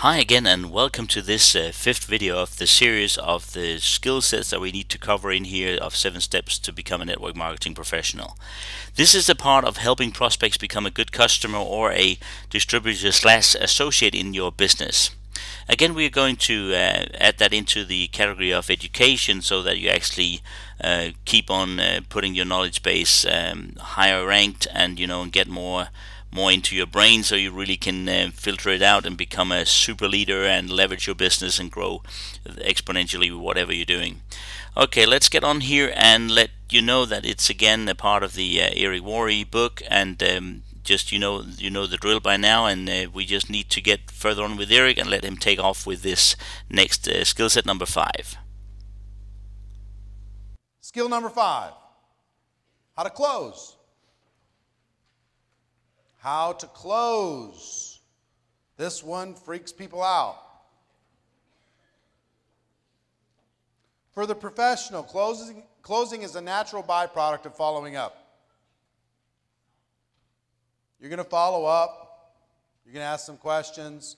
Hi again, and welcome to this fifth video of the series of the skill sets that we need to cover in here of 7 steps to become a network marketing professional. This is a part of helping prospects become a good customer or a distributor slash associate in your business. Again, we are going to add that into the category of education so that you actually keep on putting your knowledge base higher ranked, and and get more into your brain, so you really can filter it out and become a super leader and leverage your business and grow exponentially with whatever you're doing. Okay, let's get on here and let you know that it's again a part of the Eric Worre book, and just you know the drill by now, and we just need to get further on with Eric and let him take off with this next skill set number 5. Skill number 5, how to close. How to close. This one freaks people out. For the professional, closing is a natural byproduct of following up. You're going to follow up. You're going to ask some questions.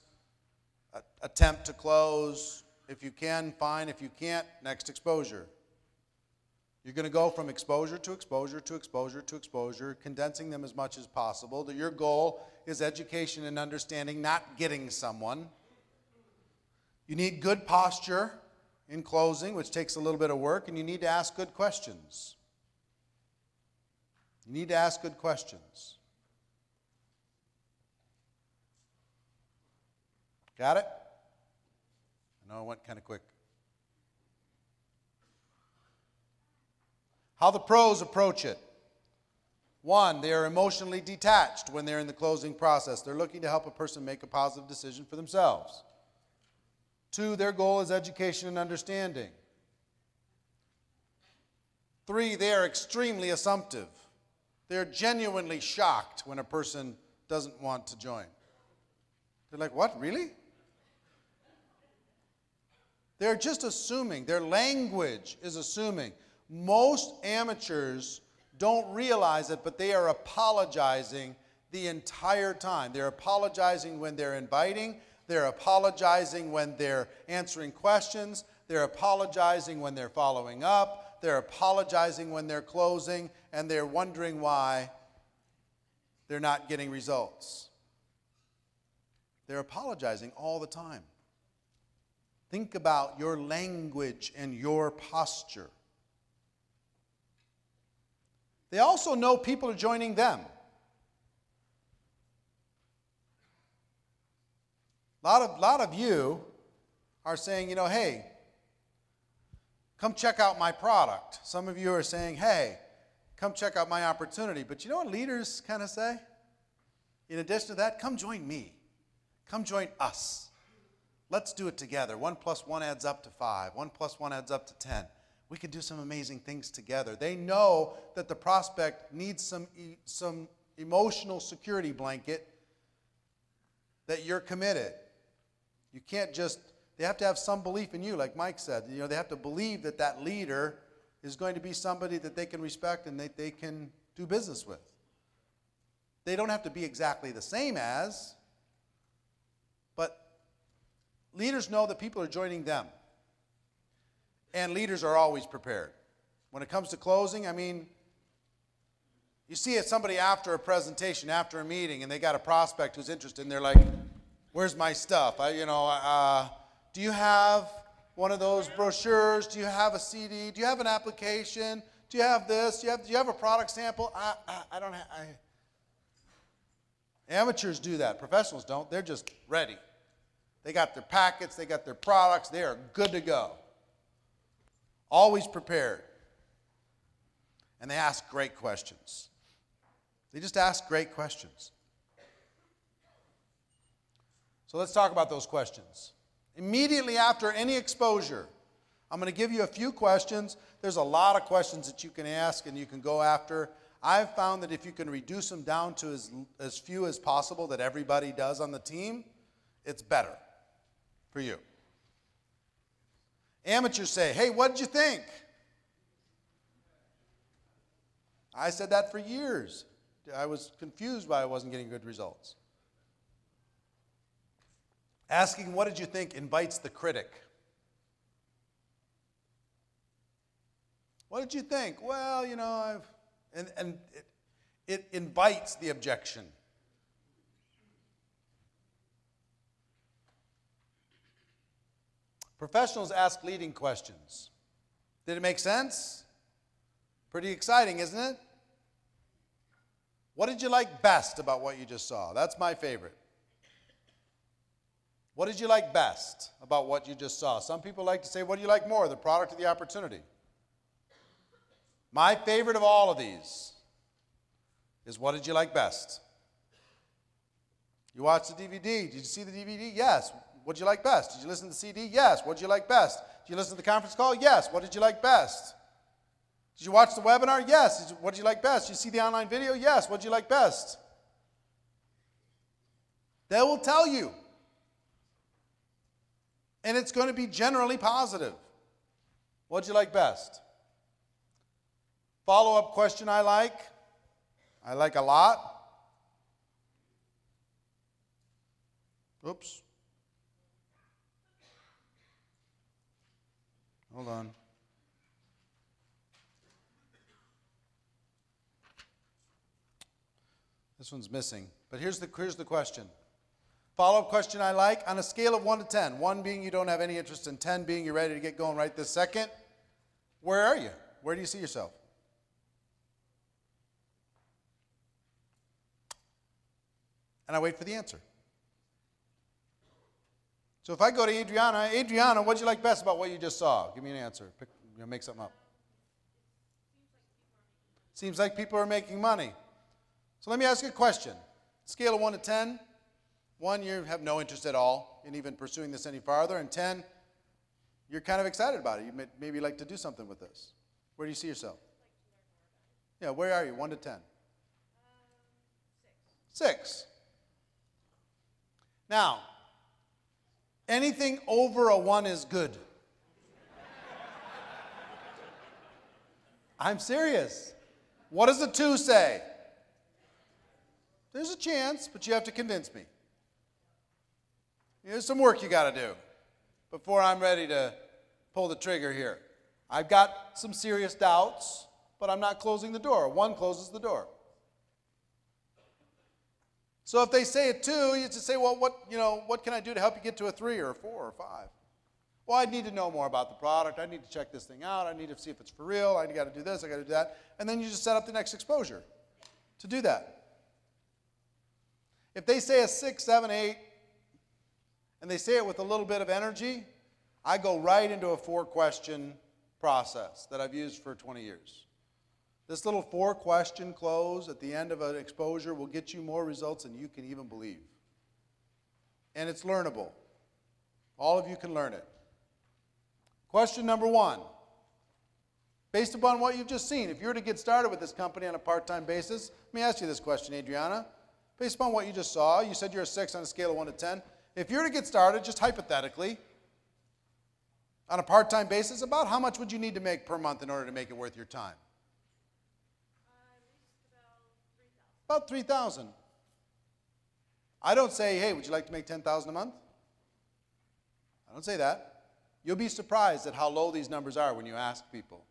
Attempt to close. If you can, fine. If you can't, next exposure. You're going to go from exposure to exposure to exposure to exposure, condensing them as much as possible. That your goal is education and understanding, not getting someone. You need good posture in closing, which takes a little bit of work, and you need to ask good questions. You need to ask good questions. Got it? I know I went kind of quick. How the pros approach it. 1, they are emotionally detached when they're in the closing process. They're looking to help a person make a positive decision for themselves. 2, their goal is education and understanding. 3, they are extremely assumptive. They're genuinely shocked when a person doesn't want to join. They're like, what, really? They're just assuming. Their language is assuming. Most amateurs don't realize it, but they are apologizing the entire time. They're apologizing when they're inviting. They're apologizing when they're answering questions. They're apologizing when they're following up. They're apologizing when they're closing, and they're wondering why they're not getting results. They're apologizing all the time. Think about your language and your posture. They also know people are joining them. A lot of you are saying, hey, come check out my product. Some of you are saying, hey, come check out my opportunity. But you know what leaders kind of say? In addition to that, come join me. Come join us. Let's do it together. 1 + 1 adds up to 5. 1 + 1 adds up to 10. We can do some amazing things together. They know that the prospect needs some emotional security blanket, that you're committed. You can't just, they have to have some belief in you, like Mike said. They have to believe that that leader is going to be somebody that they can respect and that they can do business with. They don't have to be exactly the same as, but leaders know that people are joining them. And leaders are always prepared. When it comes to closing, you see it somebody after a presentation, after a meeting, and they got a prospect who's interested, and they're like, where's my stuff? Do you have one of those brochures? Do you have a CD? Do you have an application? Do you have this? Do you have a product sample? I don't have. Amateurs do that. Professionals don't. They're just ready. They got their packets. They got their products. They are good to go. Always prepared. And they ask great questions. They just ask great questions. So let's talk about those questions. Immediately after any exposure, I'm going to give you a few questions. There's a lot of questions that you can ask and you can go after. I've found that if you can reduce them down to as few as possible that everybody does on the team, it's better for you. Amateurs say, hey, what did you think? I said that for years. I was confused why I wasn't getting good results. Asking what did you think invites the critic. What did you think? Well, you know, it invites the objection. Professionals ask leading questions. Did it make sense? Pretty exciting, isn't it? What did you like best about what you just saw? That's my favorite. What did you like best about what you just saw? Some people like to say, what do you like more, the product or the opportunity? My favorite of all of these is what did you like best? You watched the DVD. Did you see the DVD? Yes. What did you like best? Did you listen to the CD? Yes. What did you like best? Did you listen to the conference call? Yes. What did you like best? Did you watch the webinar? Yes. What did you like best? Did you see the online video? Yes. What did you like best? They will tell you. And it's going to be generally positive. What did you like best? Follow-up question I like a lot. Oops. Hold on. This one's missing, but here's the question. Follow-up question I like, on a scale of 1 to 10, 1 being you don't have any interest in, 10 being you're ready to get going right this second, where are you? Where do you see yourself? And I wait for the answer. So if I go to Adriana, what did you like best about what you just saw? Give me an answer. Make something up. Seems like people are making money. So let me ask you a question. Scale of 1 to 10. 1, you have no interest at all in even pursuing this any farther. And 10, you're kind of excited about it. You maybe like to do something with this. Where do you see yourself? Yeah, where are you? 1 to 10. 6. Now, anything over a 1 is good. I'm serious. What does a 2 say? There's a chance, but you have to convince me. There's some work you got to do before I'm ready to pull the trigger here. I've got some serious doubts, but I'm not closing the door. 1 closes the door. So if they say a 2, you just say, well, what can I do to help you get to a 3 or a 4 or 5? Well, I need to know more about the product. I need to check this thing out. I need to see if it's for real. I got to do this. I got to do that. And then you just set up the next exposure to do that. If they say a 6, 7, 8, and they say it with a little bit of energy, I go right into a 4-question process that I've used for 20 years. This little 4-question close at the end of an exposure will get you more results than you can even believe. And it's learnable. All of you can learn it. Question number 1. Based upon what you've just seen, if you were to get started with this company on a part-time basis, let me ask you this question, Adriana. Based upon what you just saw, you said you're a 6 on a scale of 1 to 10. If you were to get started, just hypothetically, on a part-time basis, about how much would you need to make per month in order to make it worth your time? About $3,000. I don't say, hey, would you like to make $10,000 a month? I don't say that. You'll be surprised at how low these numbers are when you ask people.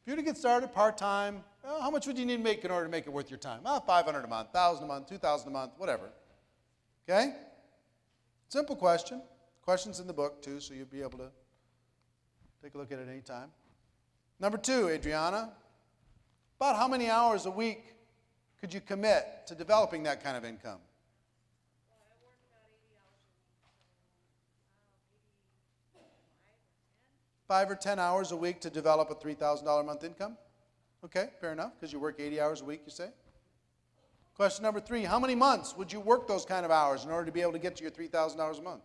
If you were to get started part-time, how much would you need to make in order to make it worth your time? $500 a month, $1,000 a month, $2,000 a month, whatever. Okay? Simple question. Questions in the book, too, so you'll be able to take a look at it any time. Number 2, Adriana, about how many hours a week could you commit to developing that kind of income? Well, I work about 80 hours a week, so maybe 5 or 10. 5 or 10 hours a week to develop a $3,000 a month income? Okay, fair enough, because you work 80 hours a week, you say? Question number 3, how many months would you work those kind of hours in order to be able to get to your $3,000 a month?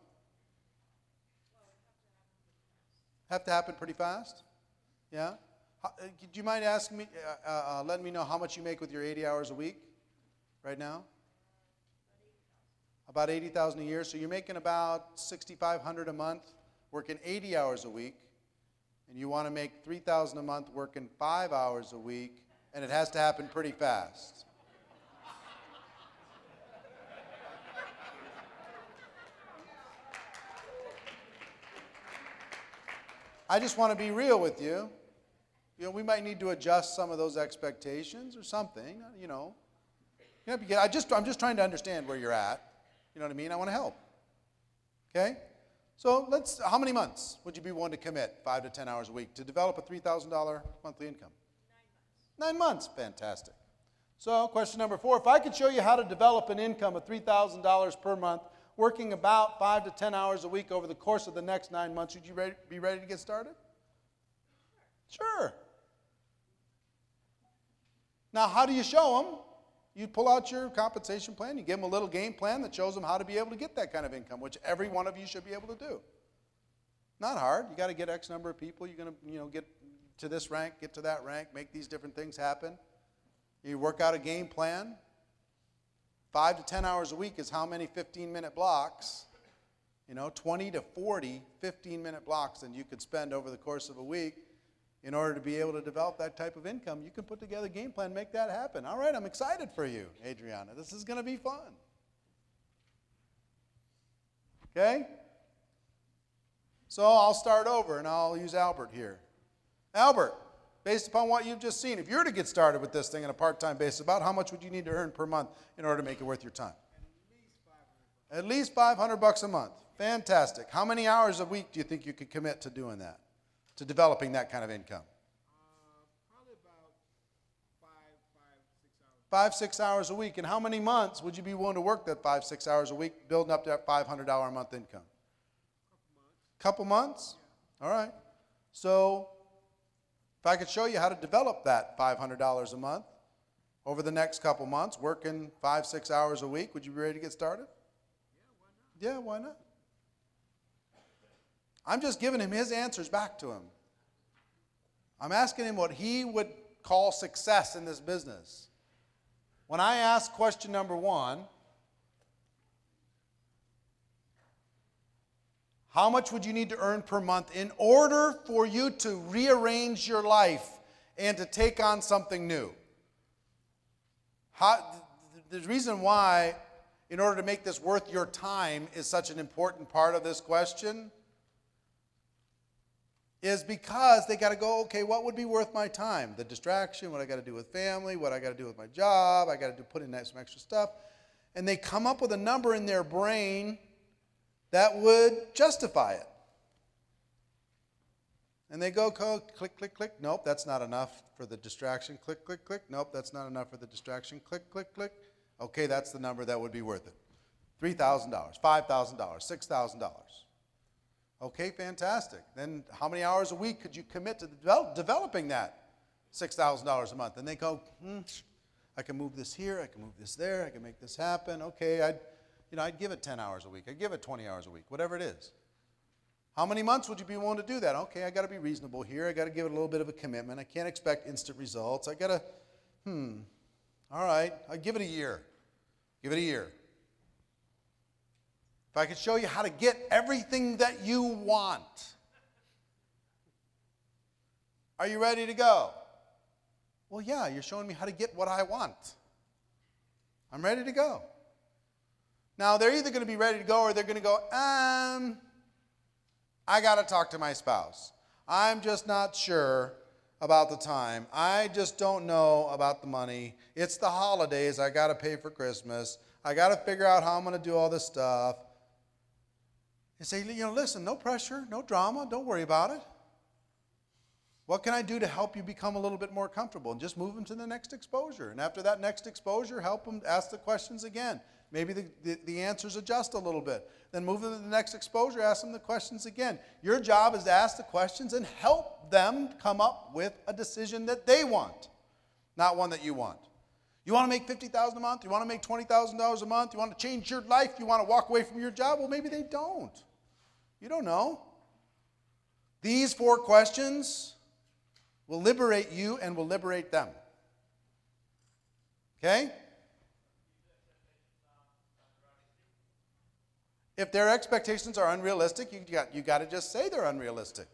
Have to happen pretty fast? Yeah? Do you mind asking me, letting me know how much you make with your 80 hours a week right now? About 80,000 a year. So you're making about 6,500 a month, working 80 hours a week, and you want to make 3,000 a month working 5 hours a week, and it has to happen pretty fast. I just want to be real with you. You know, we might need to adjust some of those expectations or something, you know. I'm just trying to understand where you're at. You know what I mean? I want to help. Okay? So how many months would you be willing to commit, 5 to 10 hours a week, to develop a $3,000 monthly income? 9 months. 9 months. Fantastic. So question number 4, if I could show you how to develop an income of $3,000 per month, working about 5 to 10 hours a week over the course of the next 9 months, would you be ready to get started? Sure. Now, how do you show them? You pull out your compensation plan, you give them a little game plan that shows them how to be able to get that kind of income, which every one of you should be able to do. Not hard. You got to get X number of people. You're going to, get to this rank, get to that rank, make these different things happen. You work out a game plan. 5 to 10 hours a week is how many 15-minute blocks? 20 to 40 15-minute blocks that you could spend over the course of a week in order to be able to develop that type of income. You can put together a game plan, make that happen. All right, I'm excited for you, Adriana. This is going to be fun. Okay? So I'll start over, and I'll use Albert here. Albert, based upon what you've just seen, if you were to get started with this thing on a part-time basis, about how much would you need to earn per month in order to make it worth your time? At least $500 a month. Fantastic. How many hours a week do you think you could commit to doing that, to developing that kind of income? Probably about 5, 6 hours. 5, 6 hours a week. And how many months would you be willing to work that 5, 6 hours a week, building up to that $500 a month income? Couple months? All right. So if I could show you how to develop that $500 a month over the next couple months, working 5, 6 hours a week, would you be ready to get started? Yeah, why not? I'm just giving him his answers back to him. I'm asking him what he would call success in this business. When I ask question number 1, how much would you need to earn per month in order for you to rearrange your life and to take on something new? The reason why, in order to make this worth your time, is such an important part of this question is because they got to go, okay, what would be worth my time? The distraction, what I got to do with family, what I got to do with my job, I got to put in some extra stuff. And they come up with a number in their brain that would justify it. And they go, click, click, click. Nope, that's not enough for the distraction. Click, click, click. Nope, that's not enough for the distraction. Click, click, click. Okay, that's the number that would be worth it. $3,000, $5,000, $6,000. Okay, fantastic. Then how many hours a week could you commit to developing that $6,000 a month? And they go, I can move this here, I can move this there, I can make this happen. Okay, I'd give it 10 hours a week. I'd give it 20 hours a week, whatever it is. How many months would you be willing to do that? Okay, I got to be reasonable here. I got to give it a little bit of a commitment. I can't expect instant results. I got to, all right, I'd give it a year. Give it a year. If I could show you how to get everything that you want. Are you ready to go? Well, yeah, you're showing me how to get what I want. I'm ready to go. Now, they're either going to be ready to go or they're going to go, I got to talk to my spouse. I'm just not sure about the time. I just don't know about the money. It's the holidays. I got to pay for Christmas. I got to figure out how I'm going to do all this stuff. You say, listen, no pressure, no drama. Don't worry about it. What can I do to help you become a little bit more comfortable? And just move them to the next exposure. And after that next exposure, help them ask the questions again. Maybe the answers adjust a little bit. Then move them to the next exposure, ask them the questions again. Your job is to ask the questions and help them come up with a decision that they want, not one that you want. You want to make $50,000 a month? You want to make $20,000 a month? You want to change your life? You want to walk away from your job? Well, maybe they don't. You don't know. These 4 questions will liberate you and will liberate them. Okay? If their expectations are unrealistic, you got to just say they're unrealistic.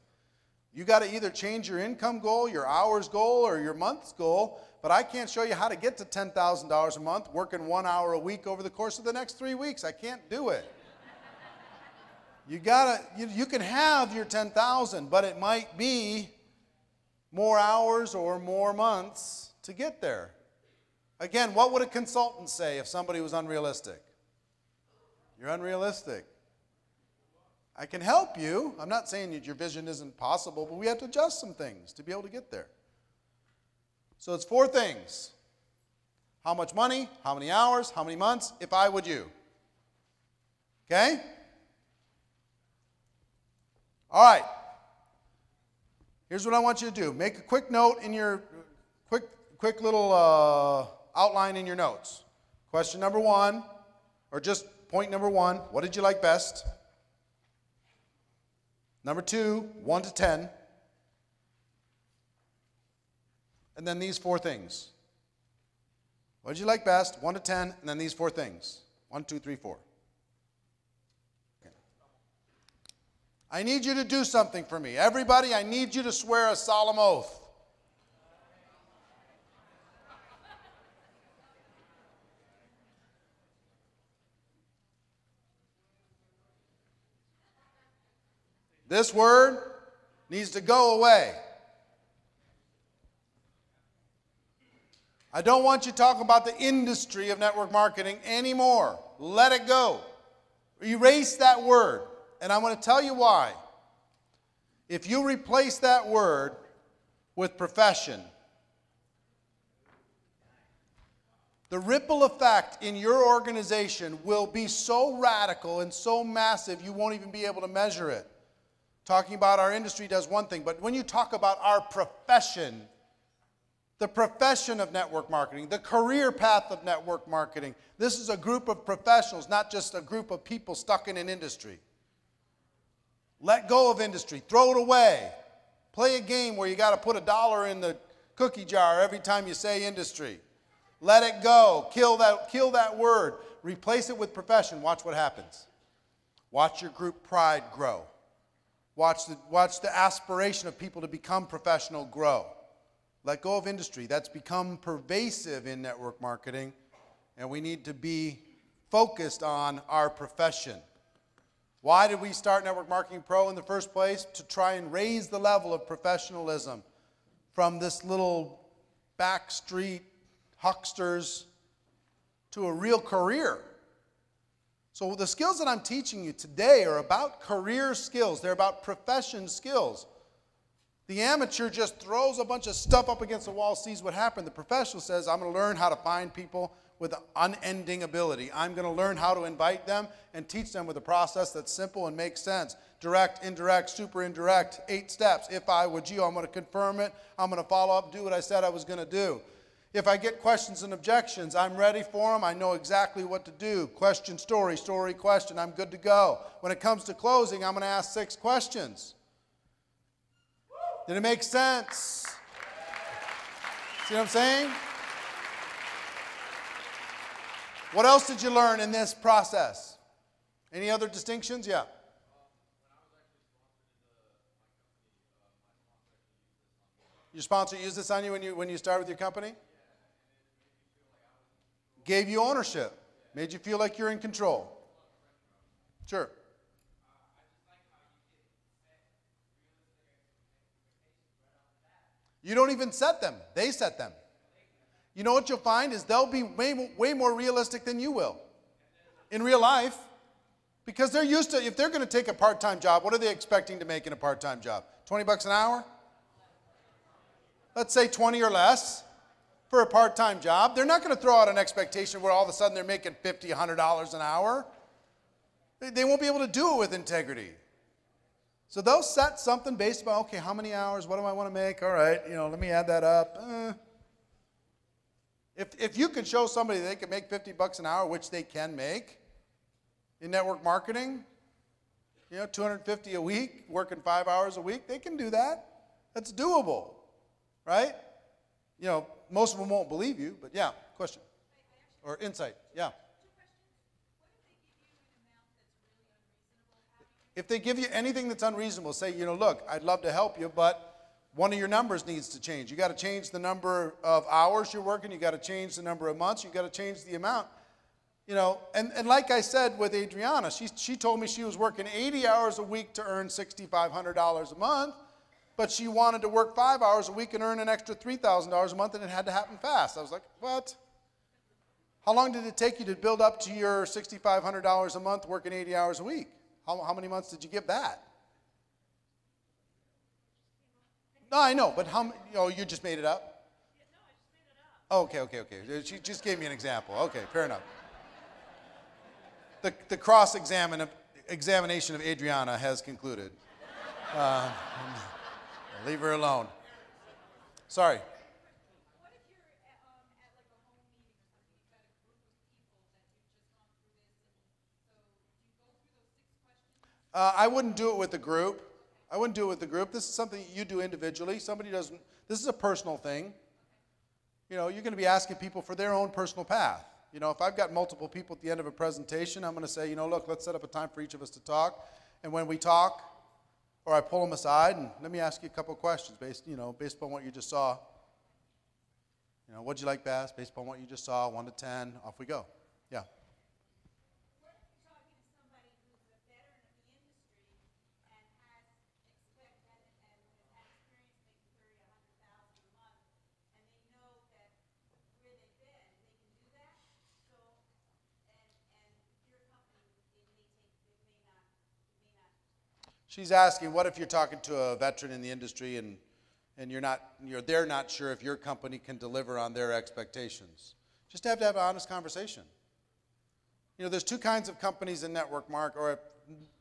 You got to either change your income goal, your hours goal, or your month's goal, but I can't show you how to get to $10,000 a month working 1 hour a week over the course of the next 3 weeks. I can't do it. You can have your 10,000, but it might be more hours or more months to get there. Again, what would a consultant say if somebody was unrealistic? You're unrealistic. I can help you. I'm not saying that your vision isn't possible, but we have to adjust some things to be able to get there. So it's 4 things. How much money, how many hours, how many months, if I would you. Okay? All right. Here's what I want you to do. Make a quick note in your, quick little outline in your notes. Question number 1, or just point number 1, what did you like best? Number 2, 1 to 10. And then these 4 things. What did you like best? 1 to 10, and then these 4 things. 1, 2, 3, 4. Okay. I need you to do something for me. Everybody, I need you to swear a solemn oath. This word needs to go away. I don't want you to talk about the industry of network marketing anymore. Let it go. Erase that word. And I'm going to tell you why. If you replace that word with profession, the ripple effect in your organization will be so radical and so massive you won't even be able to measure it. Talking about our industry does one thing, but when you talk about our profession, the profession of network marketing, the career path of network marketing, this is a group of professionals, not just a group of people stuck in an industry. Let go of industry. Throw it away. Play a game where you got to put $1 in the cookie jar every time you say industry. Let it go. Kill that word. Replace it with profession. Watch what happens. Watch your group pride grow. Watch the aspiration of people to become professional grow. Let go of industry. That's become pervasive in network marketing, and we need to be focused on our profession. Why did we start Network Marketing Pro in the first place? To try and raise the level of professionalism from this little backstreet hucksters to a real career. So the skills that I'm teaching you today are about career skills. They're about profession skills. The amateur just throws a bunch of stuff up against the wall, sees what happened. The professional says, I'm going to learn how to find people with unending ability. I'm going to learn how to invite them and teach them with a process that's simple and makes sense. Direct, indirect, super indirect, 8 steps. If I would you, I'm going to confirm it. I'm going to follow up, do what I said I was going to do. If I get questions and objections, I'm ready for them. I know exactly what to do. Question, story, story, question. I'm good to go. When it comes to closing, I'm going to ask 6 questions. Did it make sense? See what I'm saying? What else did you learn in this process? Any other distinctions? Yeah. Your sponsor used this on you when you started with your company? Gave you ownership. Made you feel like you're in control. Sure. You don't even set them. They set them. You know what you'll find is they'll be way more realistic than you will in real life, because they're used to, if they're going to take a part-time job, what are they expecting to make in a part-time job? 20 bucks an hour? Let's say 20 or less for a part-time job. They're not going to throw out an expectation where all of a sudden they're making $50, $100 an hour. They won't be able to do it with integrity. So they'll set something based upon, okay, how many hours, what do I want to make? All right, let me add that up. If you could show somebody they can make 50 bucks an hour, which they can make in network marketing, 250 a week, working 5 hours a week, they can do that. That's doable, right? Most of them won't believe you, but yeah, question or insight, yeah. If they give you anything that's unreasonable, say, look, I'd love to help you, but one of your numbers needs to change. You got to change the number of hours you're working. You got to change the number of months. You got to change the amount. You know, and like I said with Adriana, she told me she was working 80 hours a week to earn $6,500 a month, but she wanted to work 5 hours a week and earn an extra $3,000 a month, and it had to happen fast. I was like, what? How long did it take you to build up to your $6,500 a month working 80 hours a week? How many months did you give that? No, I know, but you just made it up? No, I just made it up. Okay. She just gave me an example. Okay, fair enough. The cross-examination of Adriana has concluded. Leave her alone. Sorry. What if you're at like a home meeting or something, you've got a group of people that you've just gone through this, and so do you go through those 6 questions? I wouldn't do it with the group. I wouldn't do it with the group. This is something you do individually. Somebody doesn't. This is a personal thing. You know, you're going to be asking people for their own personal path. You know, if I've got multiple people at the end of a presentation, I'm going to say, you know, look, let's set up a time for each of us to talk. And when we talk, or I pull them aside and let me ask you a couple of questions based upon what you just saw. You know, what'd you like best? Based upon what you just saw, 1 to 10, off we go. Yeah. What if you're talking to somebody who's a veteran of the industry and has experience making $30,000 to $100,000 a month, and they know that where they've been, they can do that. So, and your company, it may not. She's asking, what if you're talking to a veteran in the industry and they're not sure if your company can deliver on their expectations? Just have to have an honest conversation. You know, there's 2 kinds of companies in network marketing, or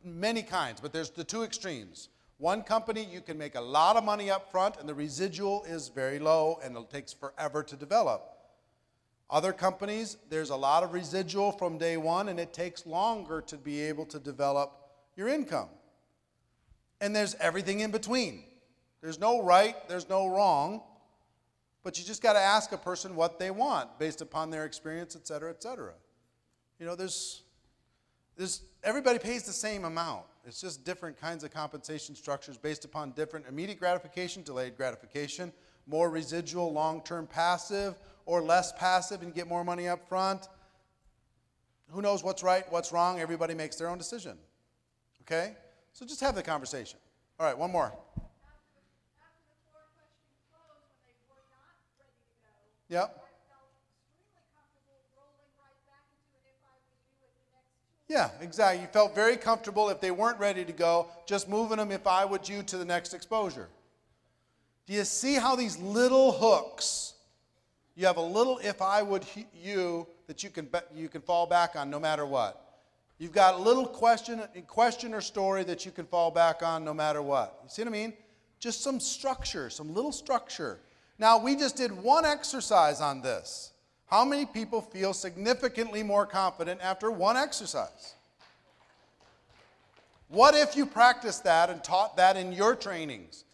many kinds, but there's the 2 extremes. One company, you can make a lot of money up front and the residual is very low and it takes forever to develop. Other companies, there's a lot of residual from day one and it takes longer to be able to develop your income. And there's everything in between. There's no right, there's no wrong, but you just got to ask a person what they want based upon their experience, et cetera, et cetera. You know, everybody pays the same amount. It's just different kinds of compensation structures based upon different immediate gratification, delayed gratification, more residual, long-term passive, or less passive and get more money up front. Who knows what's right, what's wrong? Everybody makes their own decision. Okay? So just have the conversation. All right, one more. After the 4 questions closed, when they were not ready to go, Yep. I felt extremely comfortable rolling right back into it if I was you with the next 2. Yeah, exactly. You felt very comfortable if they weren't ready to go, just moving them if I would you to the next exposure. Do you see how these little hooks, you have a little if I would you that you can fall back on no matter what. You've got a little question or story that you can fall back on no matter what. You see what I mean? Just some structure, some little structure. Now, we just did one exercise on this. How many people feel significantly more confident after one exercise? What if you practiced that and taught that in your trainings,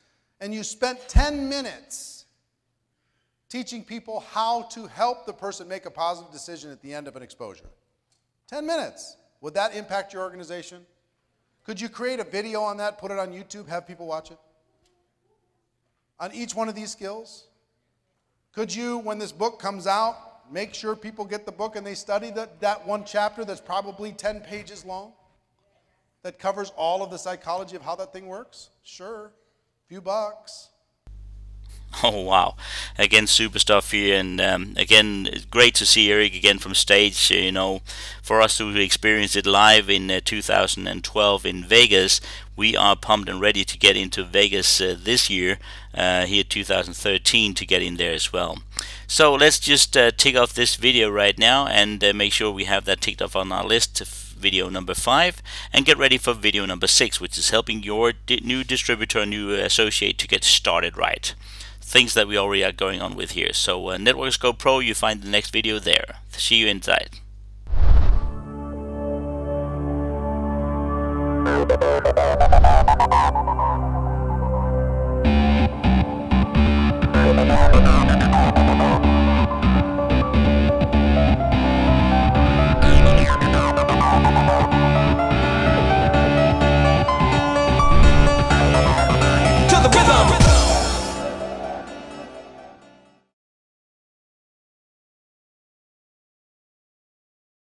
and you spent 10 minutes teaching people how to help the person make a positive decision at the end of an exposure? 10 minutes. Would that impact your organization? Could you create a video on that, put it on YouTube, have people watch it? On each one of these skills? Could you, when this book comes out, make sure people get the book and they study that one chapter that's probably 10 pages long? That covers all of the psychology of how that thing works? Sure. A few bucks. Oh wow, again super stuff here, and again great to see Eric again from stage. You know, for us to experience it live in 2012 in Vegas, we are pumped and ready to get into Vegas this year, here 2013, to get in there as well. So let's just tick off this video right now and make sure we have that ticked off on our list, video number 5, and get ready for video number 6, which is helping your new distributor, new associate to get started right. Things that we already are going on with here. So Network Scope Pro, you find the next video there. See you inside.